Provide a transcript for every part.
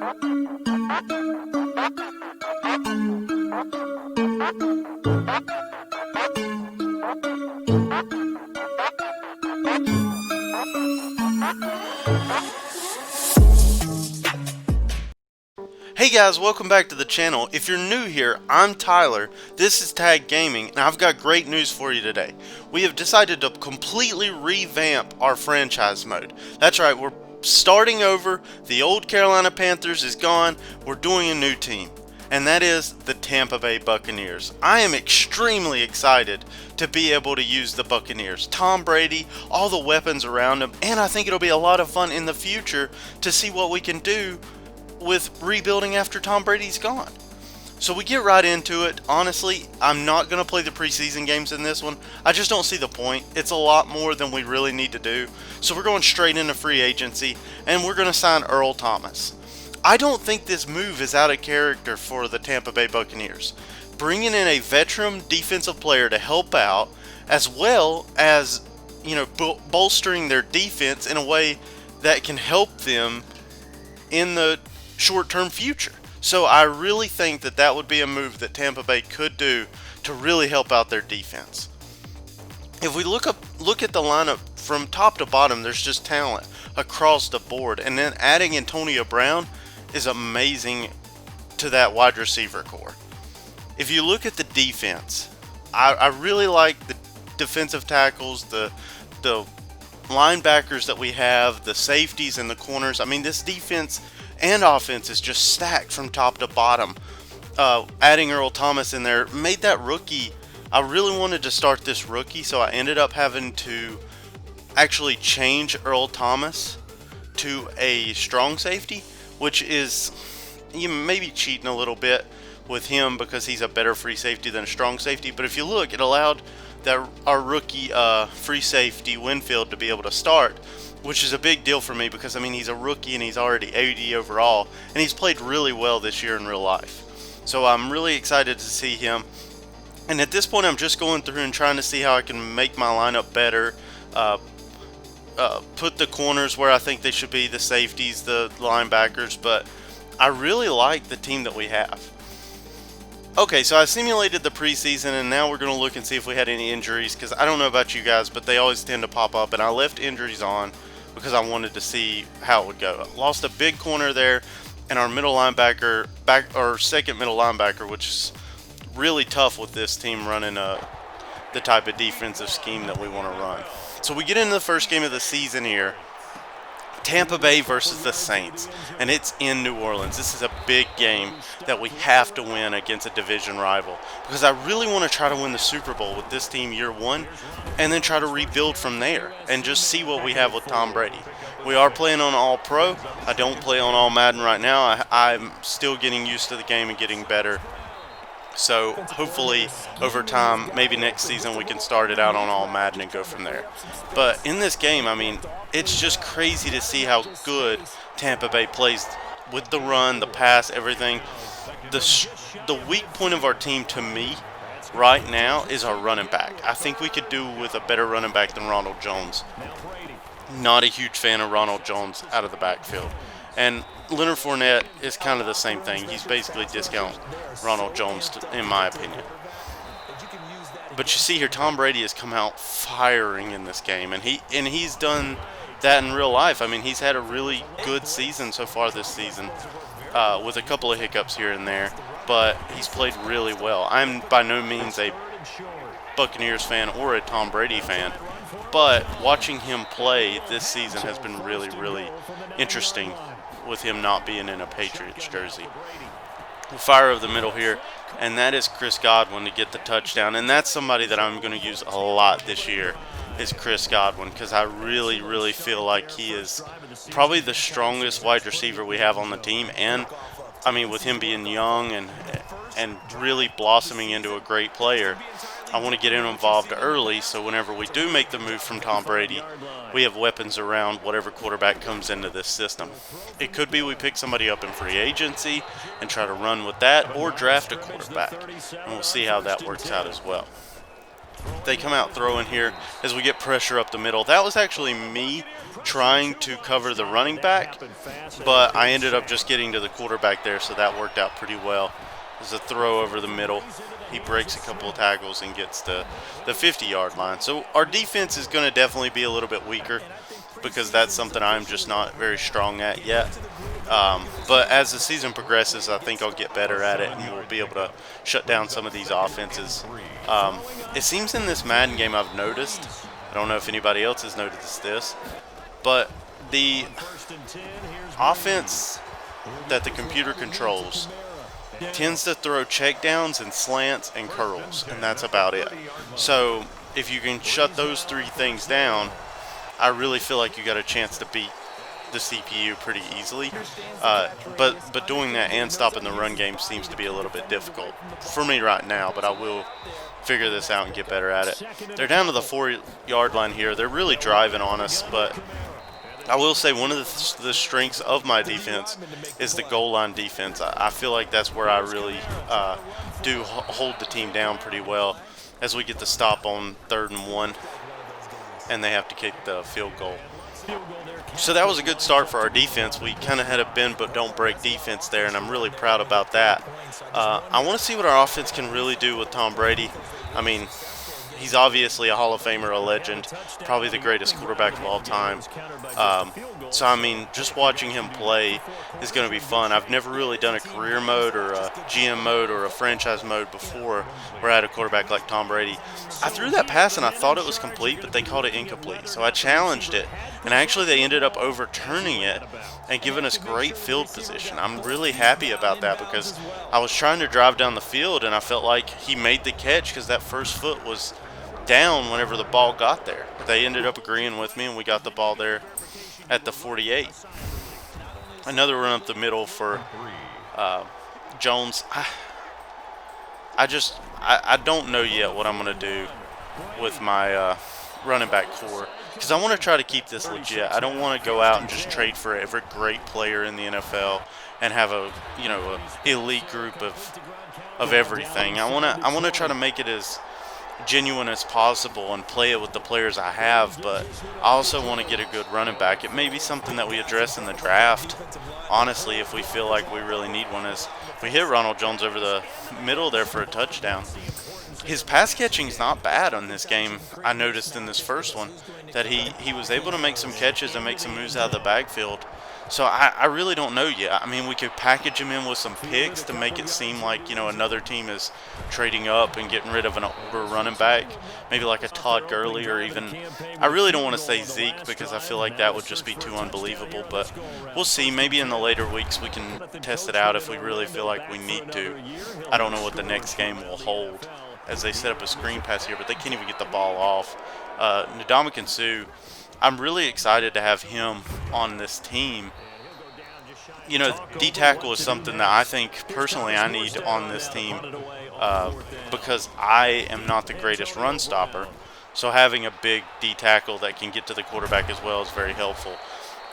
Hey guys, welcome back to the channel. If you're new here, I'm Tyler, this is T.A.G Gaming, and I've got great news for you today. We have decided to completely revamp our franchise mode. That's right, we're starting over, the old Carolina Panthers is gone, we're doing a new team, and that is the Tampa Bay Buccaneers. I am extremely excited to be able to use the Buccaneers. Tom Brady, all the weapons around him, and I think it'll be a lot of fun in the future to see what we can do with rebuilding after Tom Brady's gone. So we get right into it. Honestly, I'm not going to play the preseason games in this one. I just don't see the point. It's a lot more than we really need to do. So we're going straight into free agency, and we're going to sign Earl Thomas. I don't think this move is out of character for the Tampa Bay Buccaneers. Bringing in a veteran defensive player to help out, as well as, bolstering their defense in a way that can help them in the short-term future. So I really think that that would be a move that Tampa Bay could do to really help out their defense. If we look at the lineup from top to bottom, there's just talent across the board, and then adding Antonio Brown is amazing to that wide receiver core. If you look at the defense, I really like the defensive tackles, the linebackers that we have, the safeties and the corners. I mean, this defense and offense is just stacked from top to bottom. Adding Earl Thomas in there made that rookie. I really wanted to start this rookie, so I ended up having to actually change Earl Thomas to a strong safety, which is, you may be cheating a little bit with him because he's a better free safety than a strong safety. But if you look, it allowed our rookie free safety Winfield to be able to start, which is a big deal for me because, I mean, he's a rookie and he's already 80 overall, and he's played really well this year in real life. So I'm really excited to see him. And at this point, I'm just going through and trying to see how I can make my lineup better, put the corners where I think they should be, the safeties, the linebackers, but I really like the team that we have. Okay, so I simulated the preseason, and now we're going to look and see if we had any injuries, because I don't know about you guys, but they always tend to pop up, and I left injuries on because I wanted to see how it would go. Lost a big corner there, and our middle linebacker, our second middle linebacker, which is really tough with this team running the type of defensive scheme that we want to run. So we get into the first game of the season here. Tampa Bay versus the Saints, and it's in New Orleans. This is a big game that we have to win against a division rival, because I really want to try to win the Super Bowl with this team year one, and then try to rebuild from there and just see what we have with Tom Brady. We are playing on All Pro. I don't play on All Madden right now. I'm still getting used to the game and getting better. So hopefully over time, maybe next season, we can start it out on All Madden and go from there. But in this game, I mean, it's just crazy to see how good Tampa Bay plays with the run, the pass, everything. The weak point of our team, to me, right now, is our running back. I think we could do with a better running back than Ronald Jones. Not a huge fan of Ronald Jones out of the backfield. And Leonard Fournette is kind of the same thing. He's basically discount Ronald Jones, in my opinion. But you see here, Tom Brady has come out firing in this game, and he's done that in real life. I mean, he's had a really good season so far this season, with a couple of hiccups here and there, but he's played really well. I'm by no means a Buccaneers fan or a Tom Brady fan, but watching him play this season has been really, really interesting, with him not being in a Patriots jersey. We'll fire over the middle here, and that is Chris Godwin to get the touchdown. And that's somebody that I'm going to use a lot this year, is Chris Godwin, because I really, really feel like he is probably the strongest wide receiver we have on the team. And, I mean, with him being young and really blossoming into a great player, I want to get him involved early, so whenever we do make the move from Tom Brady, we have weapons around whatever quarterback comes into this system. It could be we pick somebody up in free agency and try to run with that, or draft a quarterback, and we'll see how that works out as well. they come out throwing here as we get pressure up the middle. That was actually me trying to cover the running back, but I ended up just getting to the quarterback there, so that worked out pretty well. There's a throw over the middle. He breaks a couple of tackles and gets to the 50-yard line. So our defense is going to definitely be a little bit weaker because that's something I'm just not very strong at yet. But as the season progresses, I think I'll get better at it, and we'll be able to shut down some of these offenses. It seems in this Madden game I've noticed, I don't know if anybody else has noticed this, but the offense that the computer controls tends to throw checkdowns and slants and curls, and that's about it. So if you can shut those three things down, I really feel like you got a chance to beat the CPU pretty easily. But doing that and stopping the run game seems to be a little bit difficult for me right now, but I will figure this out and get better at it. They're down to the 4-yard line here. They're really driving on us, but I will say one of the strengths of my defense is the goal line defense. I feel like that's where I really do hold the team down pretty well as we get the stop on 3rd and 1, and they have to kick the field goal. So that was a good start for our defense. We kind of had a bend but don't break defense there, and I'm really proud about that. I want to see what our offense can really do with Tom Brady. I mean, he's obviously a Hall of Famer, a legend, probably the greatest quarterback of all time. So, I mean, just watching him play is going to be fun. I've never really done a career mode or a GM mode or a franchise mode before where I had a quarterback like Tom Brady. I threw that pass and I thought it was complete, but they called it incomplete. So I challenged it, and actually they ended up overturning it and giving us great field position. I'm really happy about that because I was trying to drive down the field, and I felt like he made the catch because that first foot was down whenever the ball got there. They ended up agreeing with me, and we got the ball there at the 48. Another run up the middle for Jones. I don't know yet what I'm going to do with my running back core because I want to try to keep this legit. I don't want to go out and just trade for every great player in the NFL and have a elite group of everything. I want to try to make it as genuine as possible and play it with the players I have, but I also want to get a good running back. It may be something that we address in the draft, honestly, if we feel like we really need one. As we hit Ronald Jones over the middle there for a touchdown. His pass catching is not bad on this game. I noticed in this first one that he was able to make some catches and make some moves out of the backfield. So I really don't know yet. I mean, we could package him in with some picks to make it seem like, another team is trading up and getting rid of an older running back, maybe like a Todd Gurley, or even, I really don't want to say Zeke because I feel like that would just be too unbelievable, but we'll see. Maybe in the later weeks we can test it out if we really feel like we need to. I don't know what the next game will hold as they set up a screen pass here, but they can't even get the ball off. Ndamukong Suh, I'm really excited to have him on this team. D-tackle is something that I think personally I need on this team because I am not the greatest run stopper. So having a big D-tackle that can get to the quarterback as well is very helpful,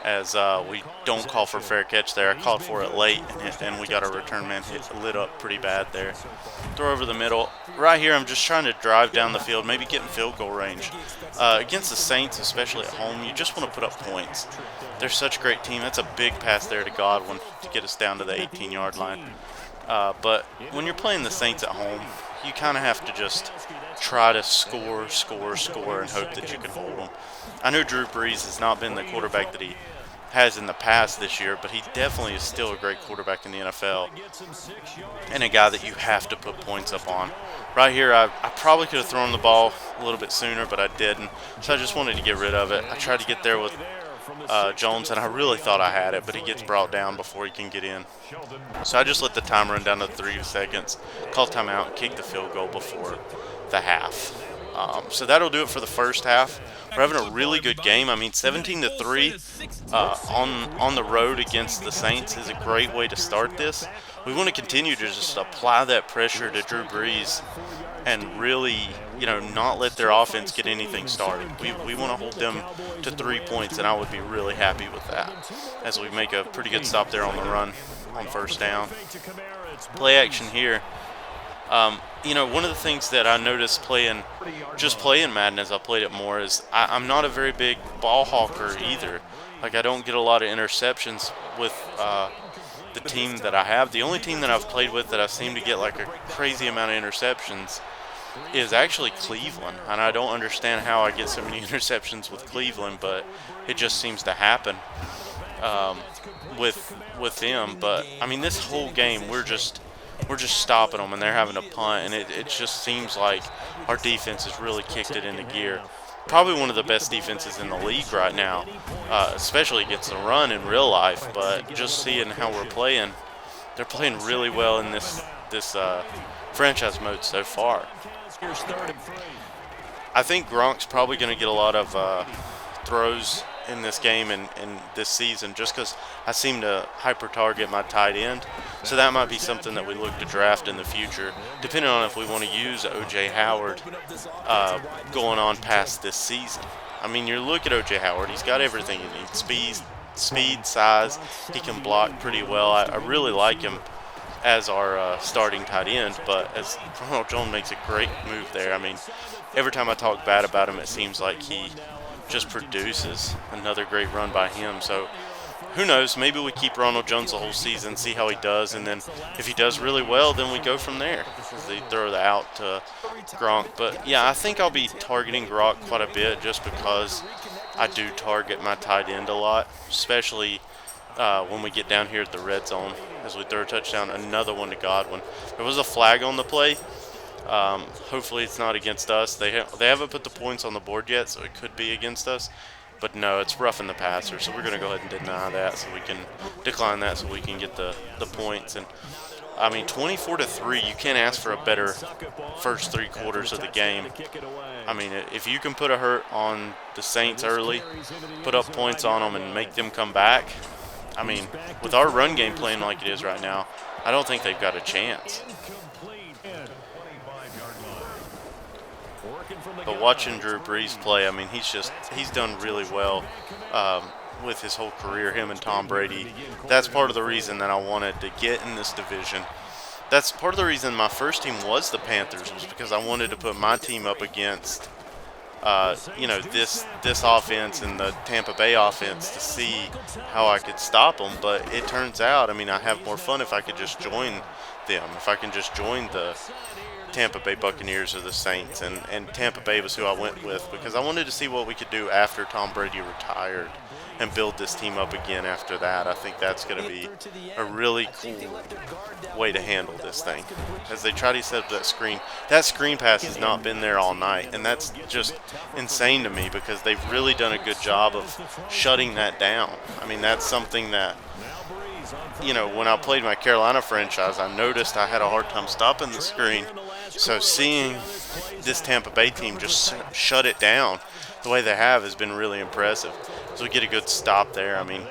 as we don't call for fair catch there. I called for it late, and we got a return man lit up pretty bad there. Throw over the middle. Right here, I'm just trying to drive down the field, maybe get in field goal range. Against the Saints, especially at home, you just want to put up points. They're such a great team. That's a big pass there to Godwin to get us down to the 18-yard line. But when you're playing the Saints at home, you kind of have to just try to score, and hope that you can hold them. I know Drew Brees has not been the quarterback that he has in the past this year, but he definitely is still a great quarterback in the NFL and a guy that you have to put points up on. Right here, I probably could have thrown the ball a little bit sooner, but I didn't, so I just wanted to get rid of it. I tried to get there with Jones, and I really thought I had it, but he gets brought down before he can get in. So I just let the time run down to 3 seconds, call timeout, kick the field goal before the half. So that'll do it for the first half. We're having a really good game. I mean, 17-3 on the road against the Saints is a great way to start this. We want to continue to just apply that pressure to Drew Brees and really, not let their offense get anything started. We want to hold them to 3 points, and I would be really happy with that as we make a pretty good stop there on the run on first down. Play action here. One of the things that I noticed playing Madden as I played it more is I'm not a very big ball hawker either. Like I don't get a lot of interceptions with the team that I have. The only team that I've played with that I seem to get like a crazy amount of interceptions is actually Cleveland, and I don't understand how I get so many interceptions with Cleveland, but it just seems to happen um, with them. But I mean, this whole game we're just stopping them, and they're having to punt, and it just seems like our defense has really kicked it into gear. Probably one of the best defenses in the league right now, especially against the run in real life. But just seeing how we're playing, they're playing really well in this franchise mode so far. I think Gronk's probably going to get a lot of throws in this game and this season just because I seem to hyper target my tight end. So that might be something that we look to draft in the future, depending on if we want to use O.J. Howard going on past this season. I mean, you look at O.J. Howard, he's got everything he needs. Speed, size, he can block pretty well. I really like him as our starting tight end, but as Ronald Jones makes a great move there. I mean, every time I talk bad about him, it seems like he just produces. Another great run by him. So who knows? Maybe we keep Ronald Jones the whole season, see how he does, and then if he does really well, then we go from there. They throw that out to Gronk. But yeah, I think I'll be targeting Gronk quite a bit just because I do target my tight end a lot, especially when we get down here at the red zone as we throw a touchdown, another one to Godwin. There was a flag on the play. Hopefully it's not against us. They haven't put the points on the board yet, so it could be against us. But no, it's roughing the passer, so we're going to go ahead and deny that so we can decline that so we can get the points. And I mean, 24-3, you can't ask for a better first 3 quarters of the game. I mean, if you can put a hurt on the Saints early, put up points on them and make them come back, I mean, with our run game playing like it is right now, I don't think they've got a chance. But watching Drew Brees play, I mean, he's done really well with his whole career, him and Tom Brady. That's part of the reason that I wanted to get in this division. That's part of the reason my first team was the Panthers, was because I wanted to put my team up against this offense and the Tampa Bay offense to see how I could stop them. But it turns out, I mean, I have more fun if I could just join them, if I can just join the Tampa Bay Buccaneers or the Saints, and Tampa Bay was who I went with because I wanted to see what we could do after Tom Brady retired and build this team up again after that. I think that's going to be a really cool way to handle this thing as they try to set up that screen. That screen pass has not been there all night, and that's just insane to me because they've really done a good job of shutting that down. I mean, that's something that, when I played my Carolina franchise, I noticed I had a hard time stopping the screen. So seeing this Tampa Bay team just shut it down the way they have has been really impressive. So we get a good stop there. I mean,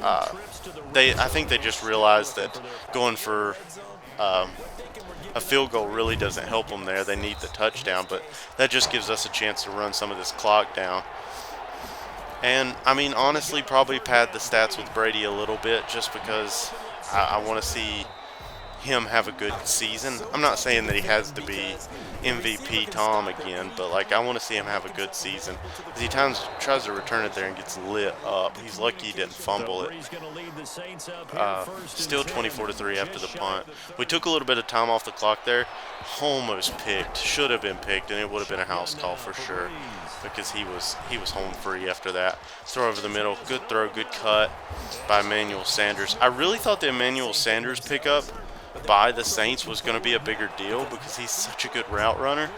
I think they just realized that going for a field goal really doesn't help them there. They need the touchdown, but that just gives us a chance to run some of this clock down. And, I mean, honestly, probably pad the stats with Brady a little bit just because I want to see him have a good season. I'm not saying that he has to be MVP Tom again, but, I want to see him have a good season. Because he tries to return it there and gets lit up. He's lucky he didn't fumble it. Still 24-3 after the punt. We took a little bit of time off the clock there. Almost picked. Should have been picked, and it would have been a house call for sure, because he was home free after that. Throw over the middle. Good throw, good cut by Emmanuel Sanders. I really thought the Emmanuel Sanders pickup by the Saints was going to be a bigger deal because he's such a good route runner.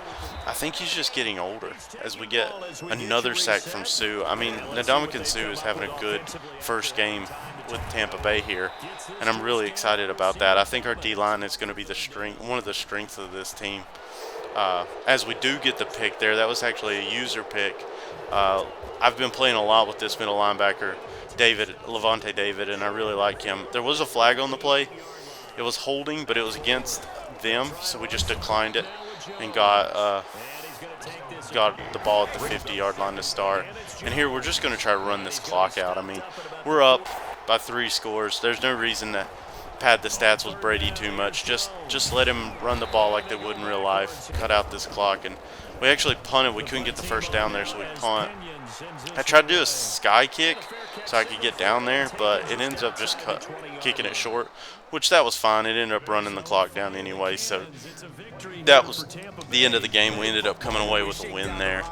I think he's just getting older as we get another sack from Sue. I mean, Ndamukong Suh is having a good first game with Tampa Bay here, and I'm really excited about that. I think our D-line is going to be one of the strengths of this team. As we do get the pick there, that was actually a user pick. I've been playing a lot with this middle linebacker, Levante David, and I really like him. There was a flag on the play. It was holding, but it was against them, so we just declined it and got the ball at the 50-yard line to start. And here we're just going to try to run this clock out. I mean, we're up by 3 scores. There's no reason pad the stats with Brady too much. Just let him run the ball like they would in real life. Cut out this clock, and we actually punted. We couldn't get the first down there, so we punt. I tried to do a sky kick so I could get down there, but it ends up just kicking it short, which that was fine. It ended up running the clock down anyway, so that was the end of the game. We ended up coming away with a win there.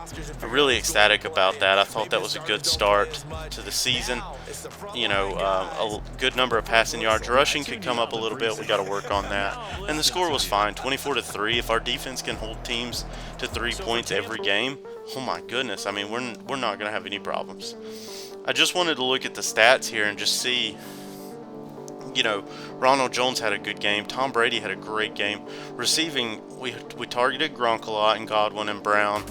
I'm really ecstatic about that. I thought that was a good start to the season. You know, a good number of passing yards. Rushing could come up a little bit. We got to work on that. And the score was fine, 24-3. If our defense can hold teams to 3 points every game, oh my goodness. I mean, we're not going to have any problems. I just wanted to look at the stats here and just see, you know, Ronald Jones had a good game. Tom Brady had a great game. Receiving, we targeted Gronk a lot and Godwin and Brown.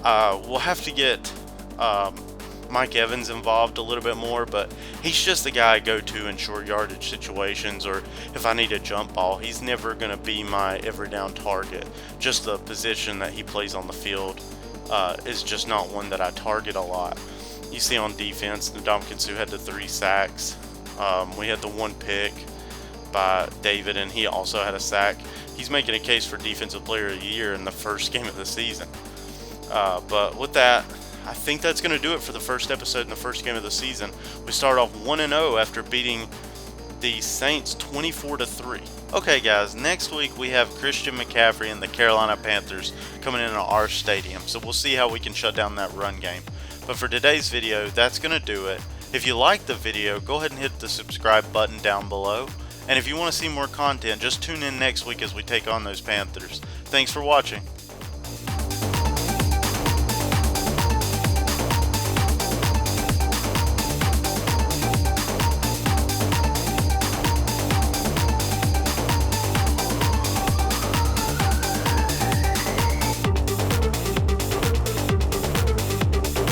We'll have to get Mike Evans involved a little bit more, but he's just the guy I go to in short yardage situations, or if I need a jump ball. He's never going to be my every down target. Just the position that he plays on the field is just not one that I target a lot. You see on defense, Ndamukong had the 3 sacks. We had the 1 pick by David, and he also had a sack. He's making a case for Defensive Player of the Year in the first game of the season. But with that, I think that's going to do it for the first episode in the first game of the season. We start off 1-0 after beating the Saints 24-3. Okay, guys, next week we have Christian McCaffrey and the Carolina Panthers coming into our stadium. So we'll see how we can shut down that run game. But for today's video, that's going to do it. If you liked the video, go ahead and hit the subscribe button down below. And if you want to see more content, just tune in next week as we take on those Panthers. Thanks for watching.